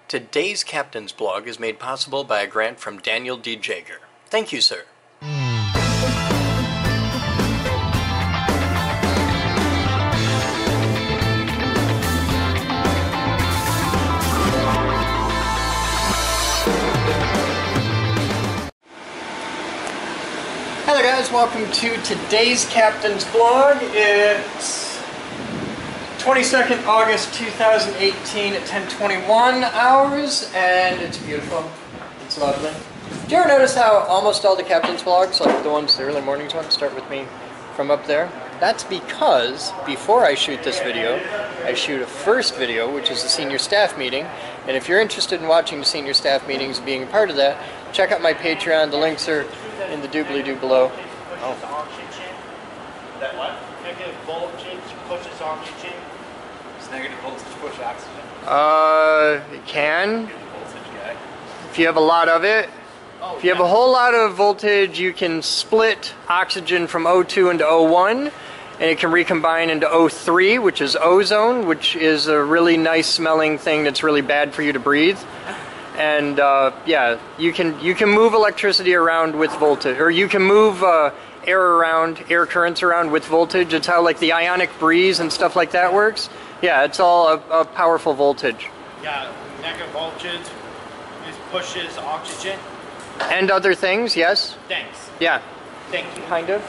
Today's Captain's Blog is made possible by a grant from Daniel D. Jager. Thank you, sir. Hello guys, welcome to today's Captain's Blog. It's 22nd August 2018 at 10:21 hours, and it's beautiful. It's lovely. Do you ever notice how almost all the Captain's Vlogs, like the early mornings ones, start with me from up there? That's because before I shoot this video, I shoot a first video, which is a senior staff meeting. And if you're interested in watching the senior staff meetings and being a part of that, check out my Patreon. The links are in the doobly-doo below. Oh. That what? Negative voltage pushes oxygen. Does negative voltage push oxygen? It can. If you have a lot of it. If you have a whole lot of voltage, you can split oxygen from O2 into O1, and it can recombine into O3, which is ozone, which is a really nice smelling thing that's really bad for you to breathe. And yeah, you can move electricity around with voltage, or you can move air currents around with voltage. It's how like the ionic breeze and stuff like that works. Yeah, it's all a powerful voltage. Yeah, negative voltage pushes oxygen. And other things, yes? Thanks. Yeah. Thank you. Kind of.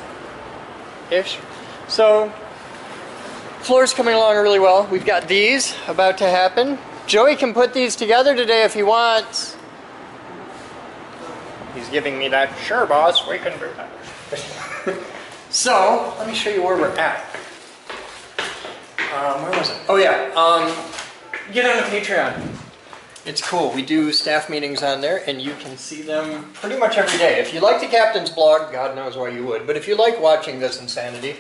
Ish. So, floor's coming along really well. We've got these about to happen. Joey can put these together today if he wants. He's giving me that, sure boss, we can do that. So, let me show you where we're at. Where was it? Oh yeah, get on the Patreon. It's cool. We do staff meetings on there, and you can see them pretty much every day. If you like the Captain's Blog, God knows why you would, but if you like watching this insanity,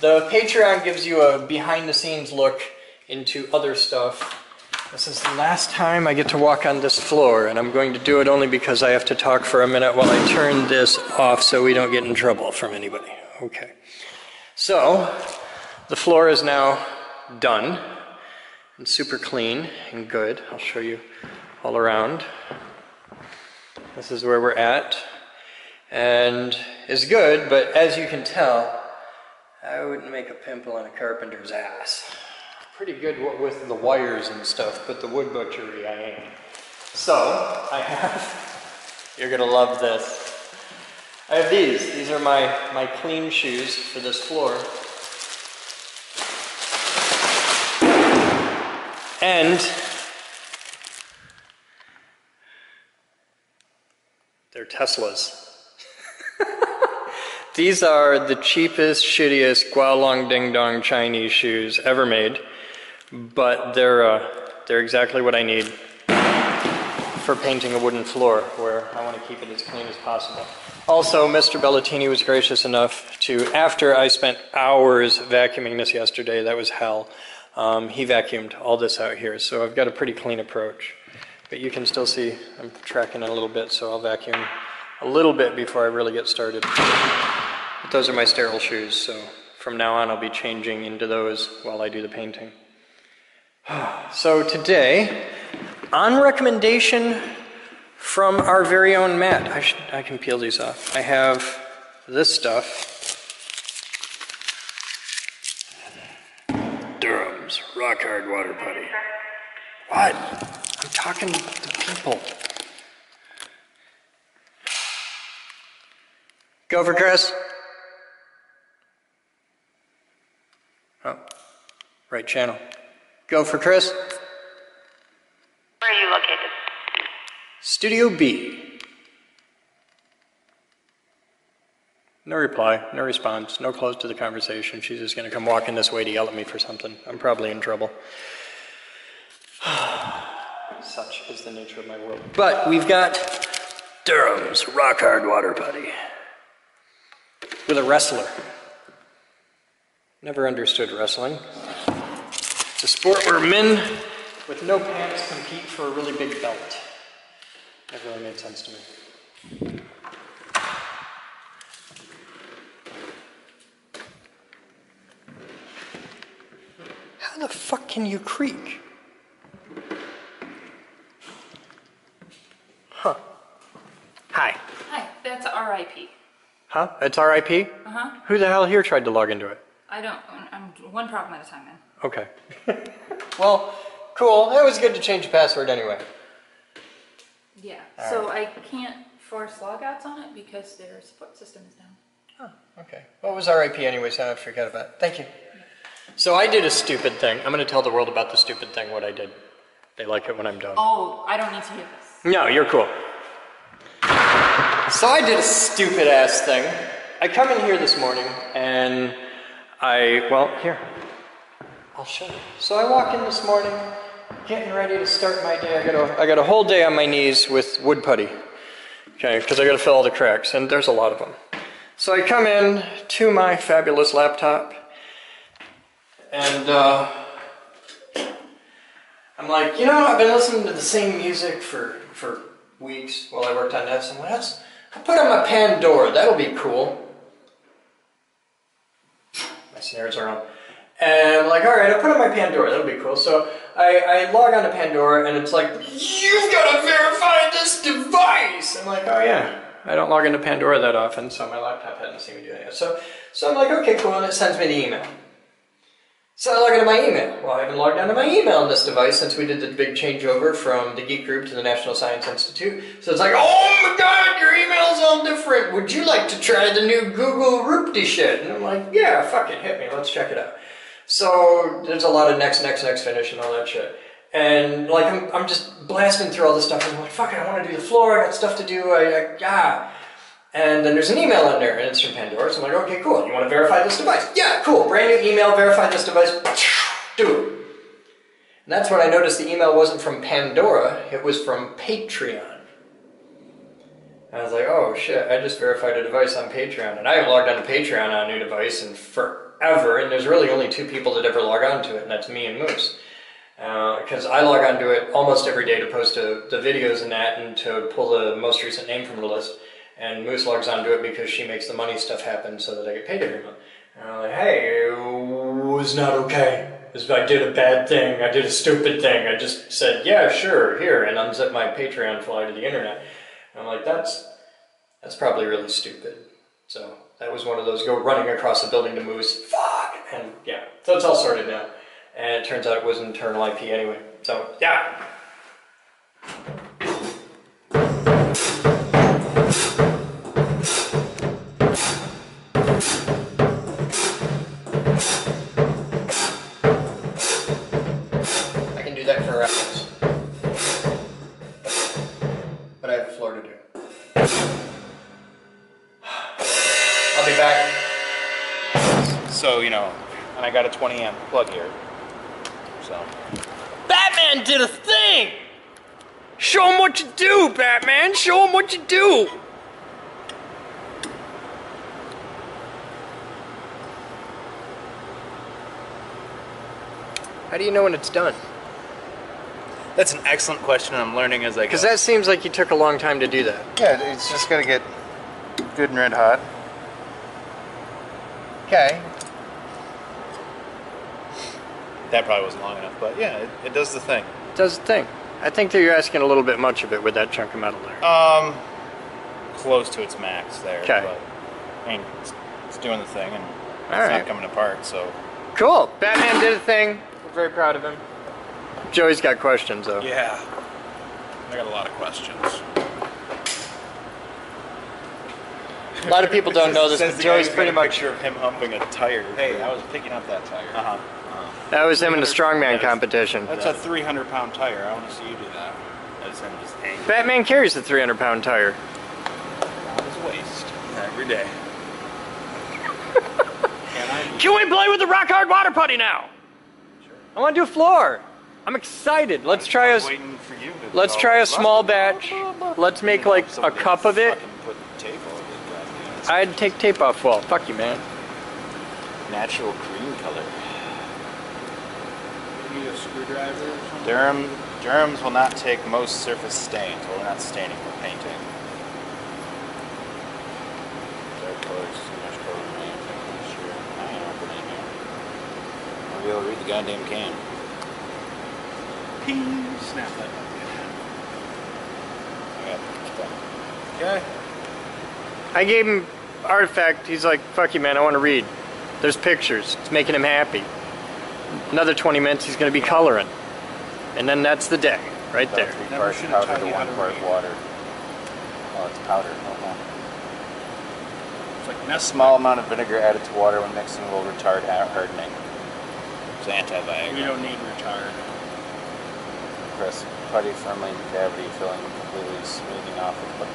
the Patreon gives you a behind-the-scenes look into other stuff. This is the last time I get to walk on this floor, and I'm going to do it only because I have to talk for a minute while I turn this off so we don't get in trouble from anybody. Okay. So, the floor is now done. And super clean and good. I'll show you all around. This is where we're at. And it's good, but as you can tell, I wouldn't make a pimple on a carpenter's ass. Pretty good with the wires and stuff, but the wood butchery I ain't. So, I have, you're gonna love this. I have these. These are my clean shoes for this floor. And they're Teslas. These are the cheapest, shittiest Gualong Ding Dong Chinese shoes ever made, but they're exactly what I need for painting a wooden floor, where I want to keep it as clean as possible. Also, Mr. Bellatini was gracious enough to, after I spent hours vacuuming this yesterday, that was hell. He vacuumed all this out here, so I've got a pretty clean approach. But you can still see I'm tracking it a little bit, so I'll vacuum a little bit before I really get started. But those are my sterile shoes, so from now on I'll be changing into those while I do the painting. So today, on recommendation from our very own Matt, I can peel these off. I have this stuff. Rock hard water putty. What? I'm talking to people. Go for Chris. Oh, right channel. Go for Chris. Where are you located? Studio B. No reply, no response, no close to the conversation. She's just going to come walking this way to yell at me for something. I'm probably in trouble. Such is the nature of my world. But we've got Durham's rock hard water putty with a wrestler. Never understood wrestling. It's a sport where men with no pants compete for a really big belt. Never really made sense to me. How the fuck can you creak? RIP. Huh? It's RIP? Uh-huh. Who the hell here tried to log into it? I don't, I'm one problem at a time, man. Okay. Well, cool. It was good to change the password anyway. Yeah, All so right. I can't force logouts on it because their support system is down. Oh, okay. What was RIP anyway, so I forget about it. Thank you. So I did a stupid thing. I'm going to tell the world about the stupid thing, what I did. They like it when I'm done. Oh, I don't need to hear this. No, you're cool. So I did a stupid ass thing. I come in here this morning and here, I'll show you. So I walk in this morning, getting ready to start my day. I got a whole day on my knees with wood putty. Okay, because I got to fill all the cracks, and there's a lot of them. So I come in to my fabulous laptop, and I'm like, you know, I've been listening to the same music for weeks while I worked on this, and I'll put on my Pandora, that'll be cool. My snares are on. And I'm like, alright, I'll put on my Pandora, that'll be cool. So I log on to Pandora, and it's like, you've got to verify this device! I'm like, oh yeah, I don't log into Pandora that often, so my laptop hadn't seen me do it. So I'm like, okay, cool, and it sends me the email. So I log into my email. Well, I haven't logged onto my email on this device since we did the big changeover from the Geek Group to the National Science Institute. So it's like, oh my god, your email's all different. Would you like to try the new Google Roopty shit? And I'm like, yeah, fuck it, hit me, let's check it out. So there's a lot of next, finish and all that shit. And like, I'm just blasting through all this stuff. And I'm like, fuck it, I want to do the floor, I got stuff to do, And then there's an email in there, and it's from Pandora, so I'm like, okay, cool, you want to verify this device? Yeah, cool, brand new email, verify this device, do it. And that's when I noticed the email wasn't from Pandora, it was from Patreon. And I was like, oh shit, I just verified a device on Patreon, and I haven't logged on to Patreon on a new device in forever, and there's really only 2 people that ever log on to it, and that's me and Moose. Because I log on to it almost every day to post the videos and that, and to pull the most recent name from the list. And Moose logs onto it because she makes the money stuff happen so that I get paid every month. And I'm like, hey, it was not okay. I did a bad thing. I did a stupid thing. I just said, yeah, sure, here, and unzip my Patreon fly to the internet. And I'm like, that's probably really stupid. So that was one of those go running across the building to Moose, fuck! And yeah, so it's all sorted now. And it turns out it was an internal IP anyway. So, yeah. For hours. But I have a floor to do. I'll be back. So, you know, and I got a 20 amp plug here. So. Batman did a thing! Show him what you do, Batman! Show him what you do! How do you know when it's done? That's an excellent question, and I'm learning as I go. Because that seems like you took a long time to do that. Yeah, it's just gotta get good and red hot. Okay. That probably wasn't long enough, but yeah, it does the thing. It does the thing. I think that you're asking a little bit much of it with that chunk of metal there. Close to its max there. Okay. But, I mean, it's doing the thing, and it's right. not coming apart, so. Cool. Batman did a thing. We're very proud of him. Joey's got questions, though. Yeah. I got a lot of questions. A lot of people don't know this, but Joey's pretty much... picture of him humping a tire. Hey, I was picking up that tire. That was him in the strongman competition. That's a 300-pound tire. I want to see you do that. That's him just hanging. Batman carries the 300-pound tire. On his waist. Every day. Can we play with the rock hard water putty now? Sure. I want to do a floor. I'm excited. Let's try a small batch. Let's make like a cup of it. I'd take tape off wall. Fuck you, man. Natural green color. You need a screwdriver or something? Germs will not take most surface stains. Well, we're not staining, we're painting. Dark colors, too much color in anything. Sure. I ain't opening here. I'll be able to read the goddamn can. Ping! Snap that up. I got it. Okay. I gave him Artifact. He's like, fuck you, man, I want to read. There's pictures. It's making him happy. Another 20 minutes, he's going to be coloring. And then that's the day, right there. 3 parts powder to 1 part water. Oh, it's powder. Oh, It's like no. A small amount of vinegar added to water when mixing will retard hardening. It's anti-Viagra. We don't need retard. Press putty firmly in the cavity, filling completely, smoothing off with putty.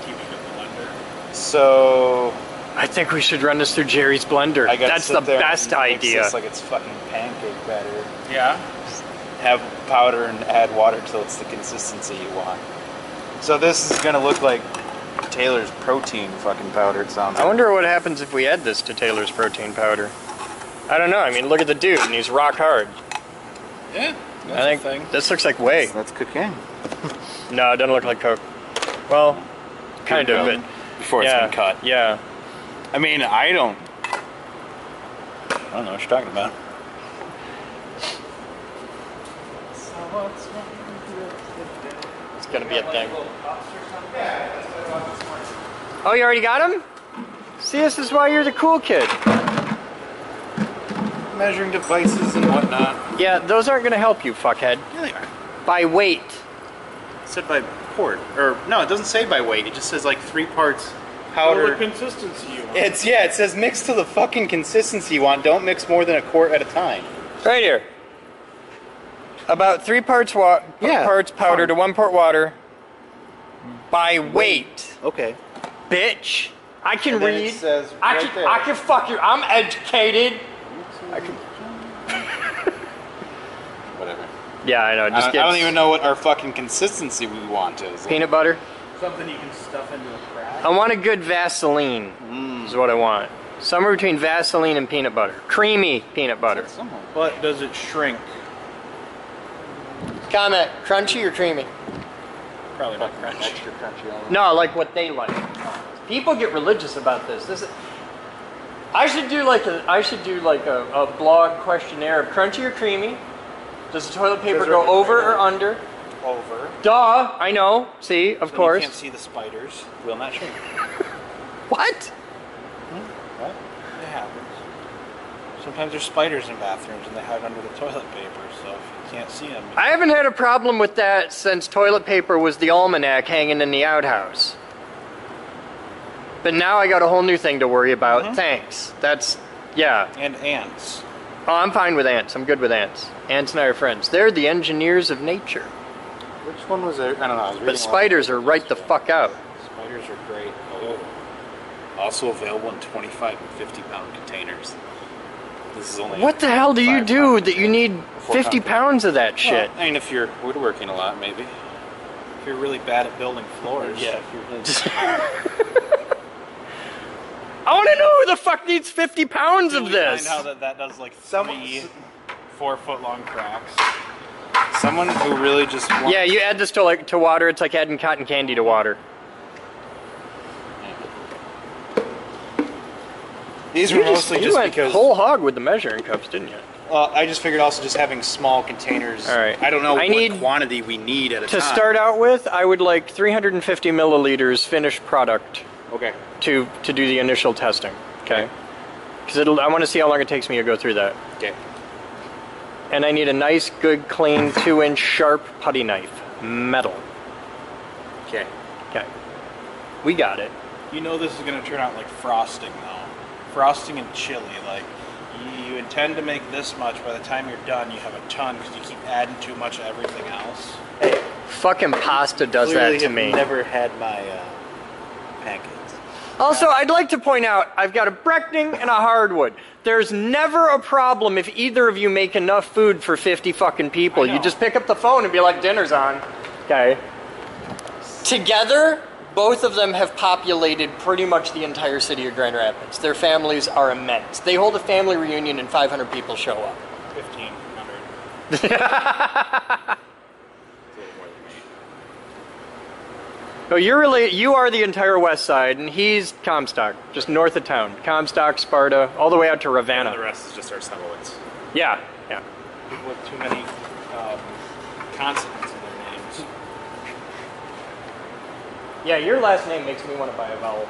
Keeping it blender. So I think we should run this through Jerry's blender. I gotta That's sit the there best and mix idea. this like it's fucking pancake batter. Yeah. Have powder and add water till it's the consistency you want. So this is gonna look like Taylor's protein fucking powder. It sounds. I wonder what happens if we add this to Taylor's protein powder. I don't know. I mean, look at the dude, and he's rock hard. Yeah. I think this looks like whey. That's cocaine. No, it doesn't look like Coke. Well, kind of, but before it's yeah, been cut. Yeah. I mean, I don't know what you're talking about. It's gonna be a thing. Oh, you already got him? See, this is why you're the cool kid. Measuring devices and whatnot. Yeah, those aren't gonna help you, fuckhead. Yeah, they are. By weight. It said by quart. Or, no, it doesn't say by weight. It just says like 3 parts Well, powder. the consistency you want. It says mix to the fucking consistency you want. Don't mix more than a quart at a time. Right here. About 3 parts parts powder to 1 part water. By weight. Okay. Bitch. I can And then read. it says I right can. there. I can fuck you. I'm educated. I can. Whatever. Yeah, I know. Just I don't even know what our fucking consistency we want is. peanut butter. Something you can stuff into a crack. I want a good Vaseline. Is what I want. Somewhere between Vaseline and peanut butter. Creamy peanut butter. But does it shrink? Comment. Crunchy or creamy? Probably not crunchy. Extra crunchy. No, I like what they like. People get religious about this. I should do like a blog questionnaire of crunchy or creamy. Does the toilet paper go over or under? Over. Duh, I know. See, of course. You can't see the spiders. Will not shrink. What? What? It happens. Sometimes there's spiders in bathrooms and they hide under the toilet paper, so if you can't see them. I haven't had a problem with that since toilet paper was the almanac hanging in the outhouse. But now I got a whole new thing to worry about. Thanks. That's, yeah. And ants. Oh, I'm fine with ants. I'm good with ants. Ants and I are friends. They're the engineers of nature. Which one was there? I don't know. I was reading But spiders are right the fuck out. Spiders are great. Oh. Also available in 25 and 50 pound containers. This is only. What the hell do you 5 do pound that you need 50 pounds of that shit? Well, I mean, if you're woodworking a lot, maybe. If you're really bad at building floors. Yeah, if you're really. I want to know who the fuck needs 50 pounds of this. Find how that does like 3 4-foot long cracks. Someone who really just wants. Yeah, you add this to water. It's like adding cotton candy to water. These were mostly you just went because. whole hog with the measuring cups, didn't you? I just figured also just having small containers. All right. I don't know I what need- quantity we need at a time. To start out with, I would like 350 milliliters finished product Okay. to do the initial testing. Okay. Because I want to see how long it takes me to go through that. Okay. And I need a nice, good, clean 2-inch sharp putty knife, metal. Okay. Okay. We got it. You know this is going to turn out like frosting though. Frosting and chili. Like you intend to make this much. By the time you're done, you have a ton because you keep adding too much of everything else. Hey, fucking pasta does Clearly that to have me. Never had my pancakes. Also, I'd like to point out, I've got a Breckning and a hardwood. There's never a problem if either of you make enough food for 50 fucking people. You just pick up the phone and be like, dinner's on. Okay. Together, both of them have populated pretty much the entire city of Grand Rapids. Their families are immense. They hold a family reunion and 500 people show up. 1,500. So you are the entire west side, and he's Comstock, just north of town. Comstock, Sparta, all the way out to Ravenna. And the rest is just our settlements. Yeah, yeah. People with too many consonants in their names. Yeah, your last name makes me want to buy a vowel.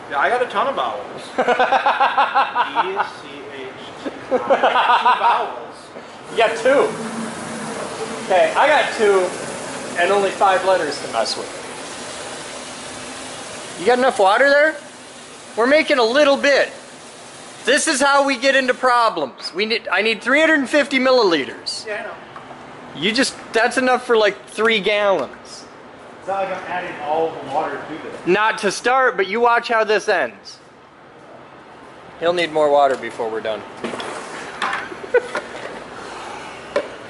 Yeah, I got a ton of vowels. E-C-H. I got 2 vowels. You got 2. Okay, I got 2 and only 5 letters to mess with. You got enough water there? We're making a little bit. This is how we get into problems. I need 350 milliliters. Yeah, I know. That's enough for like 3 gallons. It's not like I'm adding all the water to this. Not to start, but you watch how this ends. He'll need more water before we're done. I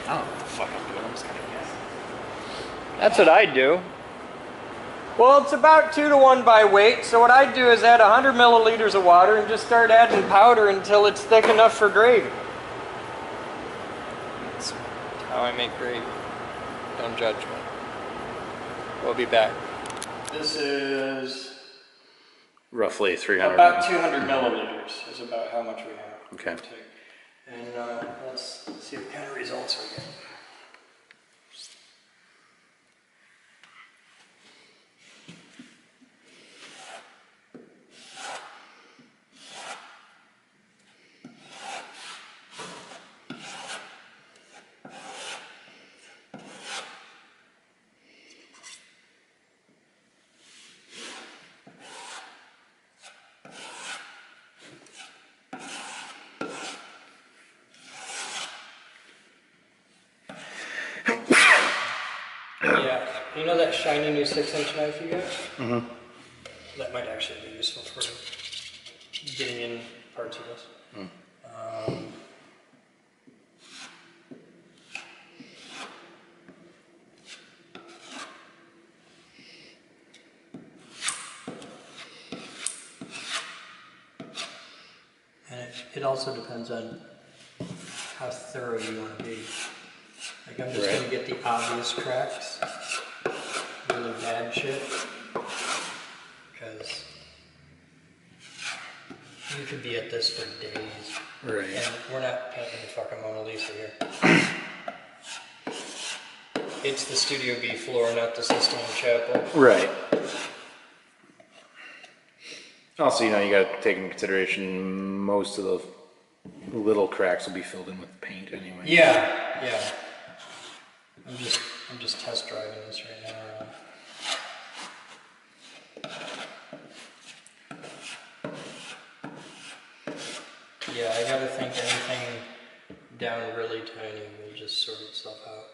don't know what the fuck I'm doing. I'm just kind of guessing. That's what I do. Well, it's about 2 to 1 by weight, so what I do is add 100 milliliters of water and just start adding powder until it's thick enough for gravy. That's how I make gravy. Don't judge me. We'll be back. This is Roughly 300. about 200 milliliters is about how much we have. Okay. And let's see what kind of results we get. Yeah, you know that shiny new 6-inch knife you got? Mm-hmm. That might actually be useful for getting in parts of this. And it also depends on how thorough you want to be. Like I'm just going to get the obvious cracks, really bad shit, because you could be at this for days. Right. And we're not painting the fucking Mona Lisa here. It's the Studio B floor, not the Sistine Chapel. Right. Also, you got to take into consideration most of the little cracks will be filled in with paint anyway. Yeah, yeah. I'm just test driving this right now. Yeah, I gotta think anything down really tiny will just sort itself out.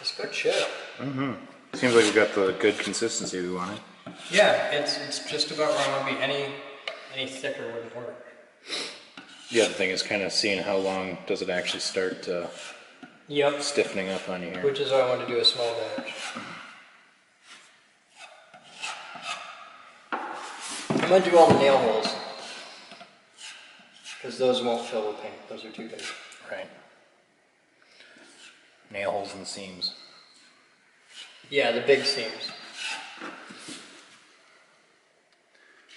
It's good shit. Mm-hmm. Seems like we've got the good consistency we wanted. Yeah, it's just about where I want to be. Any thicker wouldn't work. The other thing is kind of seeing how long does it actually start stiffening up on you here. Which is why I want to do a small batch. I'm going to do all the nail holes. Because those won't fill with paint. Those are too big. Right. Nail holes and seams. Yeah, the big seams.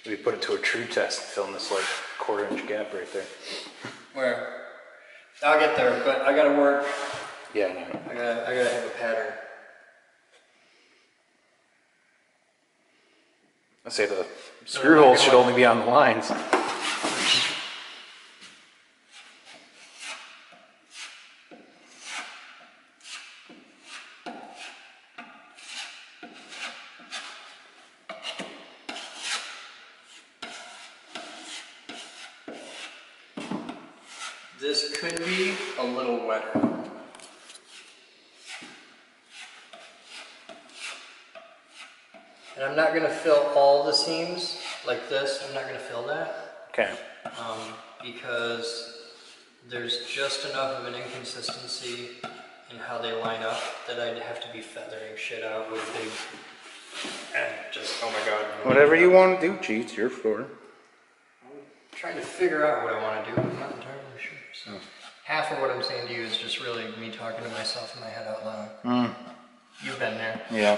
We put it to a true test and fill in this like 1/4-inch gap right there. Where? I'll get there, but I gotta work. Yeah, I know. I gotta have a pattern. I say the screw holes should only be on the lines. This could be a little wetter. And I'm not going to fill all the seams like this. I'm not going to fill that. Okay. Because there's just enough of an inconsistency in how they line up that I'd have to be feathering shit out with big... And just, oh my god. Whatever you want to do, G, it's your floor. I'm trying to figure out what I want to do. I'm not entirely sure. So half of what I'm saying to you is just really me talking to myself in my head out loud. You've been there. Yeah.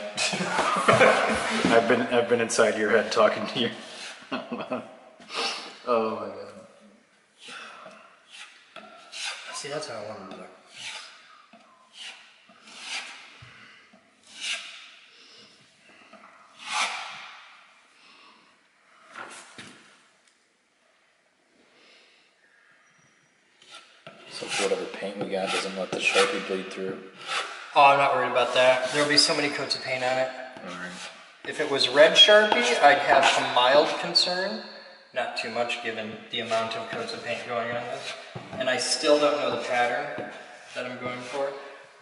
I've been inside your head talking to you. Oh my god. See, that's how I want to look. So whatever paint we got doesn't let the Sharpie bleed through. Oh, I'm not worried about that. There'll be so many coats of paint on it. Alright. If it was red Sharpie, I'd have a mild concern. Not too much given the amount of coats of paint going on this. And I still don't know the pattern that I'm going for,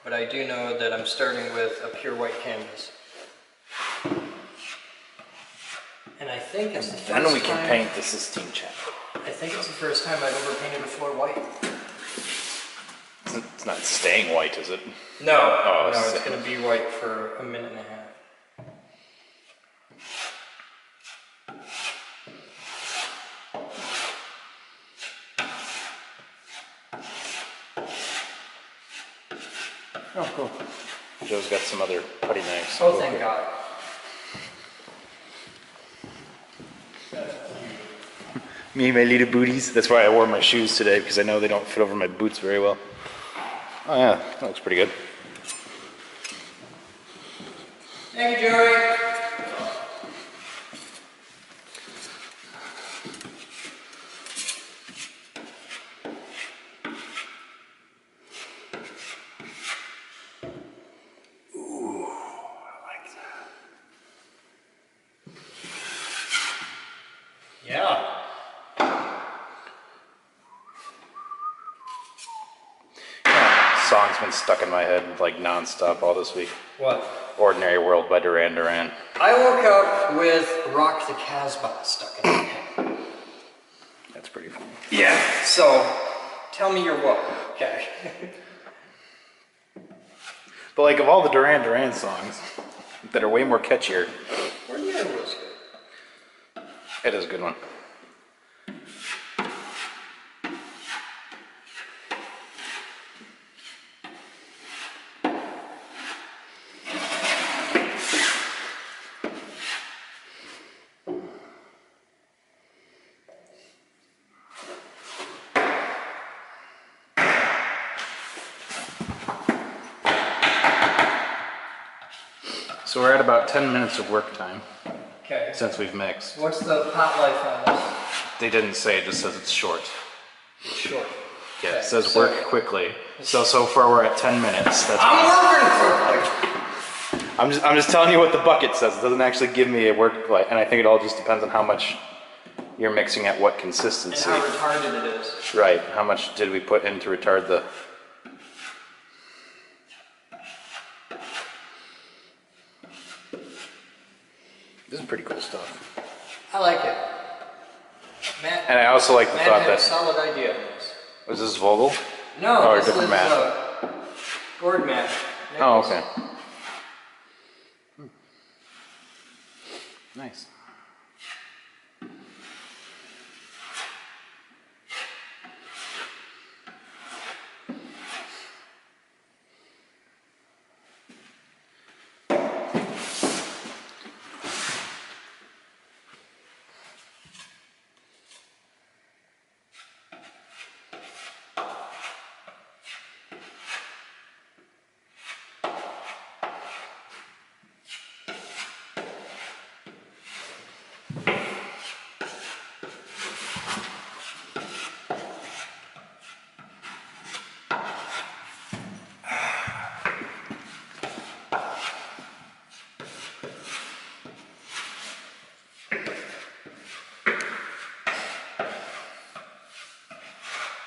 but I do know that I'm starting with a pure white canvas. And I think it's the first time... Then we can paint the Sistine Chapel. I think it's the first time I've ever painted a floor white. It's not staying white, is it? No, Oh, no, it's going to be white for a minute and a half. Oh, cool. Joe's got some other putty knives. Oh, thank God. Me and my little booties. That's why I wore my shoes today, because I know they don't fit over my boots very well. Oh yeah, that looks pretty good. Thank you, Joey. Yeah. Song's been stuck in my head like non-stop all this week. What? Ordinary World by Duran Duran. I woke up with Rock the Casbah stuck in my head. That's pretty funny. Yeah. So, tell me your what. Okay. But like of all the Duran Duran songs that are way more catchier, Ordinary was good. it is a good one. So we're at about 10 minutes of work time Okay. since we've mixed. What's the pot life on this? They didn't say, it just says it's short. It's short. Yeah, Okay, it says so- work quickly. So far we're at 10 minutes. That's I'm working quickly. I'm just telling you what the bucket says. It doesn't actually give me a work light, and I think it all just depends on how much you're mixing at what And consistency. how retarded it is. Right. How much did we put in to retard the... This is pretty cool stuff. I like it. Matt, And I also like the Matt thought had a that... solid idea on this. Was this Vogel? No, Or a this different is Matt? Gord Matt. Oh, Nichols. okay. Nice.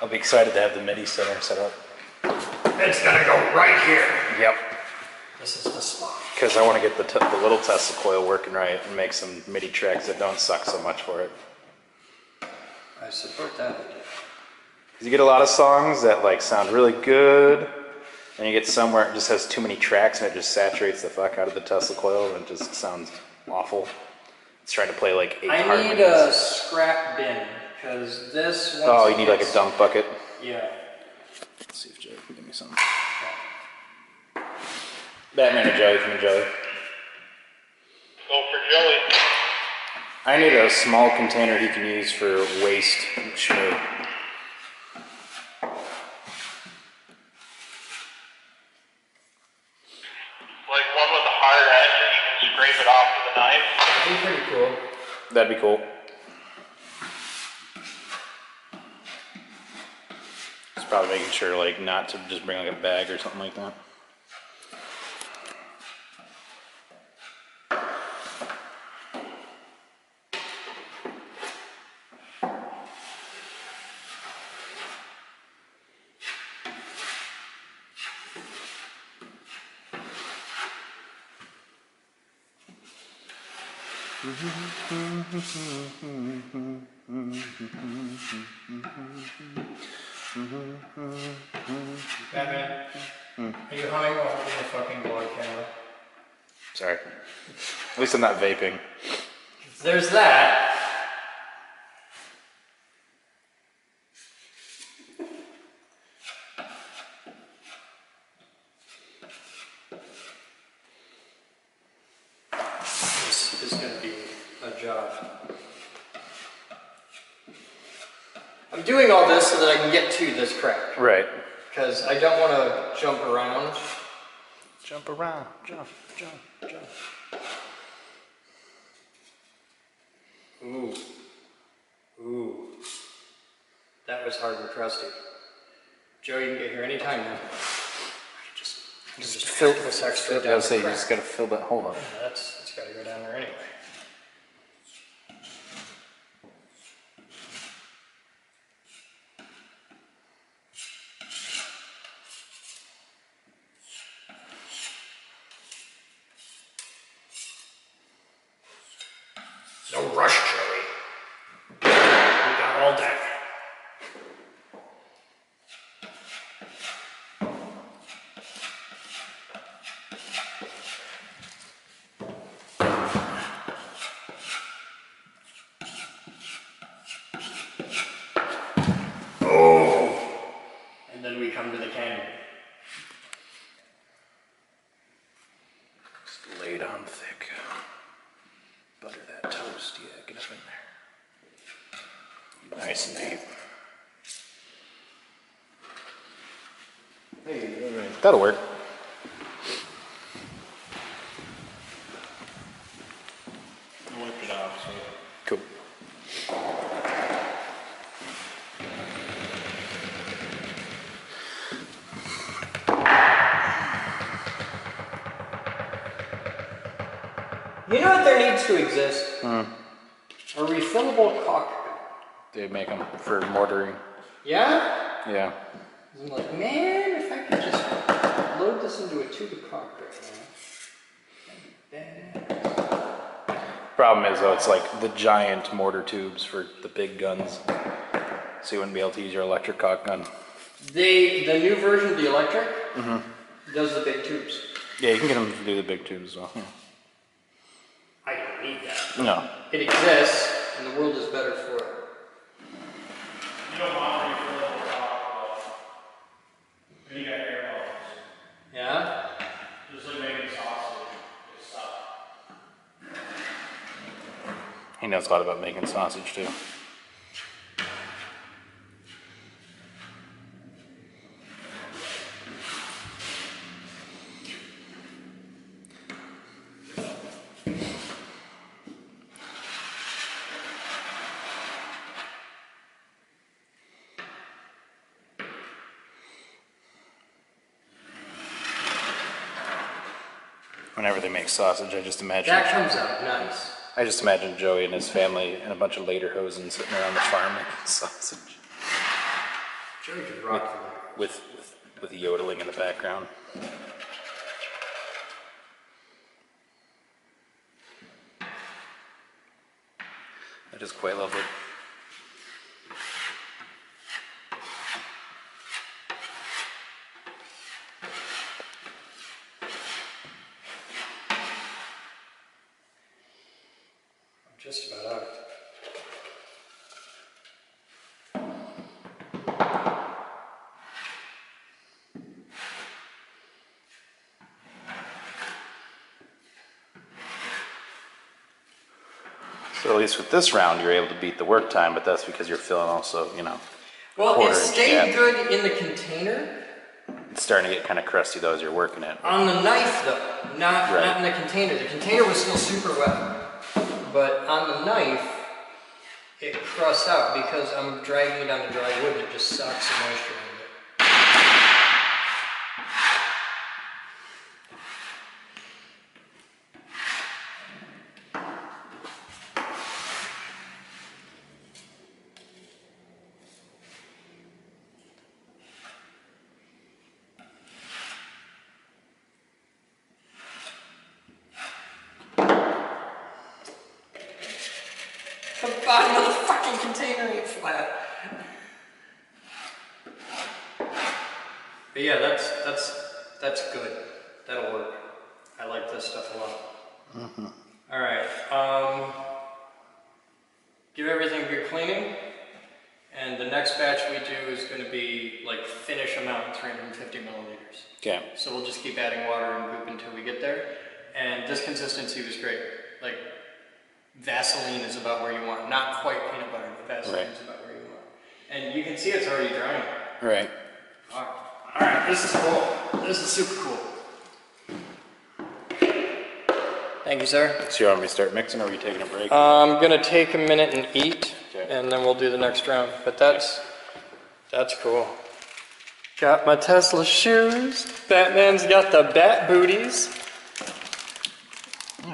I'll be excited to have the MIDI center set up. It's gonna go right here. Yep. This is the spot. Because I want to get the little Tesla coil working right and make some MIDI tracks that don't suck so much for it. I support that idea. Because you get a lot of songs that like sound really good, and you get somewhere it just has too many tracks and it just saturates the fuck out of the Tesla coil and it just sounds awful. It's trying to play like 8 I harmonies. need a scrap bin, because this one. Oh, you need like a dump bucket? Yeah. Let's see if Joey can give me something. Batman or Joey, come in, Joey. Go for Joey. I need a small container he can use for waste schmoo. Like one with a hard edge that you can scrape it off with a knife. That'd be pretty cool. That'd be cool. Probably making sure, like, not to just bring like a bag or something like that. Batman, are you humming while holding the fucking vlog camera? Sorry. At least I'm not vaping. There's that. This is going to be a job. I'm doing all this so that I can get to this crap. Right. Because I don't want to jump around. Jump around, jump, jump, jump. Ooh. Ooh. That was hard and crusty. Joe, you can get here anytime now. Just fill this extra down. I would say you just gotta fill that hole up. Yeah, that's gotta go down there anyway. No rush, Joey. We got all day. And then we come to the canyon. Just lay it on thick. Butter that toast, yeah, get up in there. Nice and deep. Hey, all right. That'll work. I wiped it off, so. Cool. You know what there needs to exist? A refillable caulk gun. They make them for mortaring. Yeah? Yeah. I'm like, man, if I could just load this into a tube of caulk right now. Problem is though, it's like the giant mortar tubes for the big guns. So you wouldn't be able to use your electric caulk gun. The new version of the electric does the big tubes. Yeah, you can get them to do the big tubes as well. Yeah. I don't need that. No. It exists, and the world is better for it. You don't want to refill the top, but you got air bubbles. Yeah? Just like making sausage. It's tough. He knows a lot about making sausage too. Whenever they make sausage, I just imagine. That comes out nice. I just imagine Joey and his family and a bunch of lederhosen sitting around the farm making sausage Joey could rock for that. with yodeling in the background. I just quite love it. Just about out. So at least with this round, you're able to beat the work time, but that's because you're filling also, you know. Well, it quarter-inch stayed gap. good in the container. It's starting to get kind of crusty though as you're working it. On the knife, though, not in the container. The container was still super wet. But on the knife, it crusts out because I'm dragging it on the dry wood and it just sucks the moisture out of it. container ain't flat. But yeah, that's good. That'll work. I like this stuff a lot. Mm-hmm. All right. Give everything a good cleaning. And the next batch we do is going to be like finish amount 350 milliliters. Okay. So we'll just keep adding water and goop until we get there. And this consistency was great. Like Vaseline is about where you want, not quite peanut butter, but Vaseline is about where you want. And you can see it's already drying. Right. All right, this is cool. This is super cool. Thank you, sir. So you want me to start mixing, or are we taking a break? I'm gonna take a minute and eat, okay. And then we'll do the next round. But that's cool. Got my Tesla shoes. Batman's got the bat booties.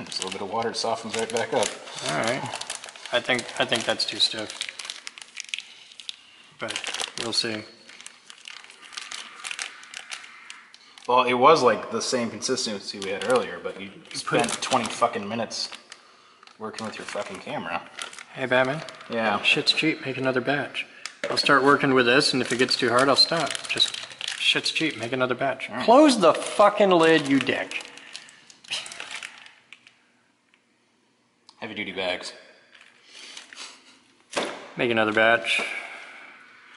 Just a little bit of water, it softens right back up. All right. I think that's too stiff, but we'll see. Well, it was like the same consistency we had earlier, but you spent 20 fucking minutes working with your fucking camera. Hey, Batman. Yeah. Shit's cheap. Make another batch. I'll start working with this, and if it gets too hard, I'll stop. Just shit's cheap. Make another batch. Right. Close the fucking lid, you dick. Heavy duty bags. Make another batch.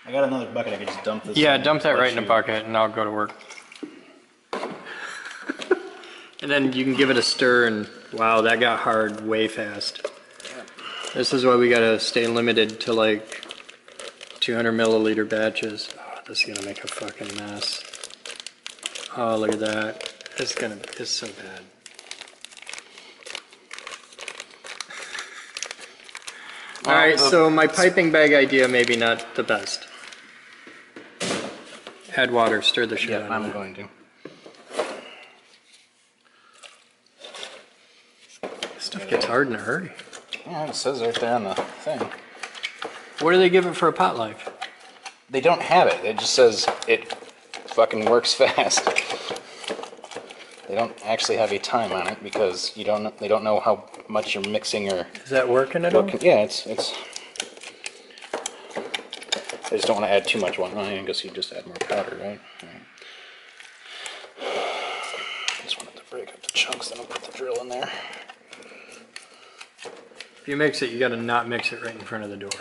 I got another bucket. I could just dump this. Yeah, dump that right in a bucket, and I'll go to work. And then you can give it a stir, and wow, that got hard way fast. This is why we gotta stay limited to like 200 milliliter batches. Oh, this is gonna make a fucking mess. Oh, look at that. It's so bad. Alright, so my piping bag idea, maybe not the best. Add water, stir the shit out of it. I'm going to. Stuff gets hard in a hurry. Yeah, it says right there on the thing. What do they give it for a pot life? They don't have it. It just says it fucking works fast. They don't actually have a time on it because they don't know how much you're mixing or. Is that working at all? Yeah, it's. I just don't want to add too much one. I guess you just add more powder, right? Just wanted to break up the chunks, then I'll put the drill in there. If you mix it, you gotta not mix it right in front of the door.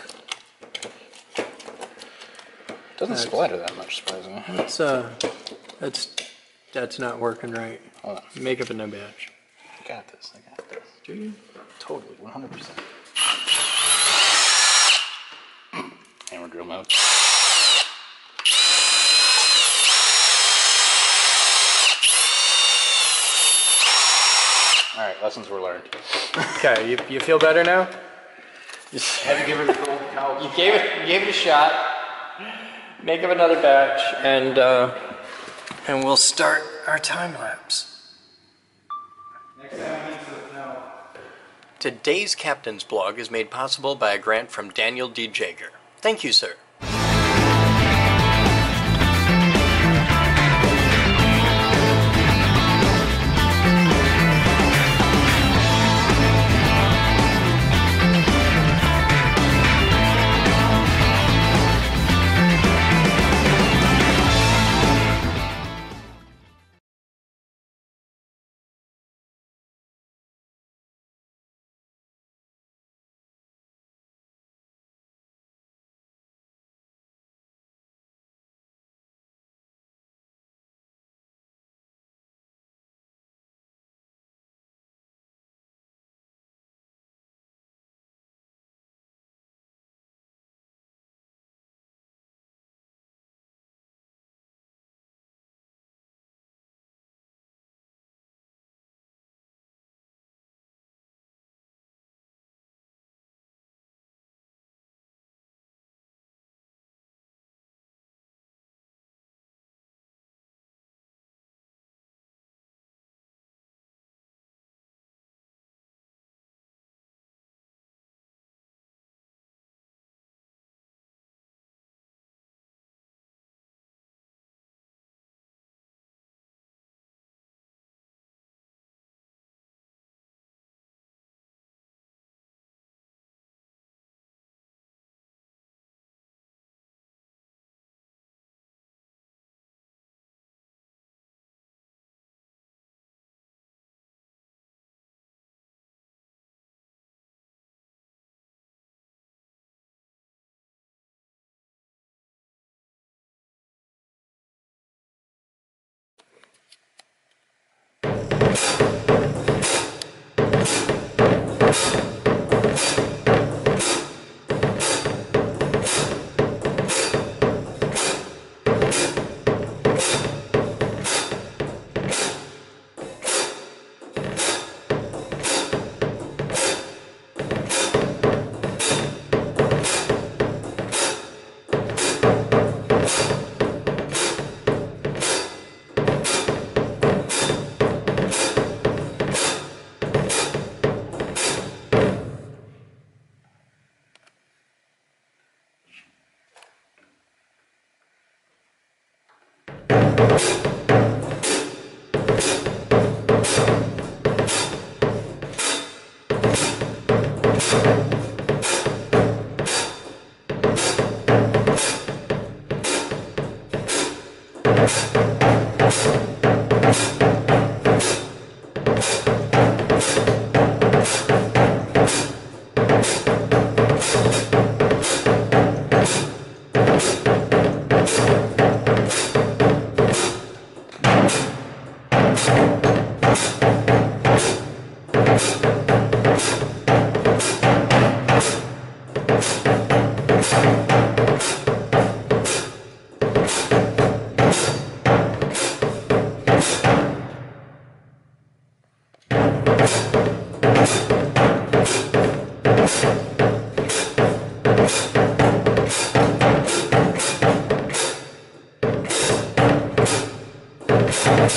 It doesn't splatter that much, surprisingly. That's not working right. Hold on. Make up a new batch. I got this. Do you? Totally, 100%. Hammer drill mode. All right, lessons were learned. Okay, you feel better now? Had to give it a cold cow. You gave it a shot. Make up another batch, and we'll start our time lapse. Today's Captain's Blog is made possible by a grant from Daniel D. Jager. Thank you, sir.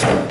Thank you.